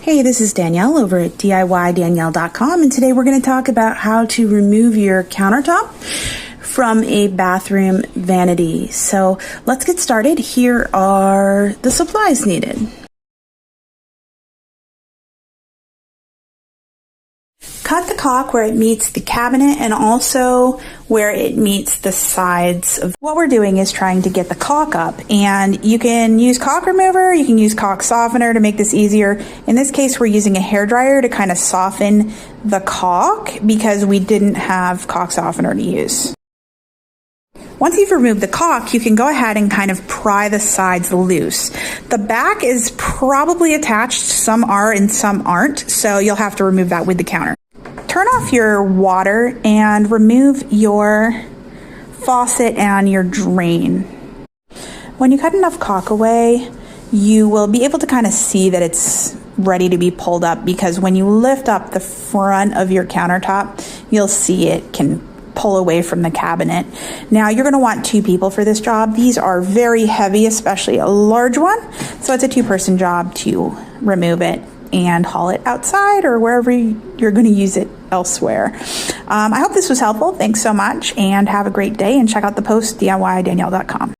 Hey, this is Danielle over at DIYDanielle.com, and today we're going to talk about how to remove your countertop from a bathroom vanity. So let's get started. Here are the supplies needed. Cut the caulk where it meets the cabinet and also where it meets the sides. What we're doing is trying to get the caulk up, and you can use caulk remover, you can use caulk softener to make this easier. In this case, we're using a hairdryer to kind of soften the caulk because we didn't have caulk softener to use. Once you've removed the caulk, you can go ahead and kind of pry the sides loose. The back is probably attached, some are and some aren't, so you'll have to remove that with the counter. Turn off your water and remove your faucet and your drain. When you cut enough caulk away, you will be able to kind of see that it's ready to be pulled up, because when you lift up the front of your countertop, you'll see it can pull away from the cabinet. Now you're going to want 2 people for this job. These are very heavy, especially a large one, so it's a 2-person job to remove it and haul it outside or wherever you're going to use it elsewhere. I hope this was helpful. Thanks so much and have a great day, and check out the post DIYDanielle.com.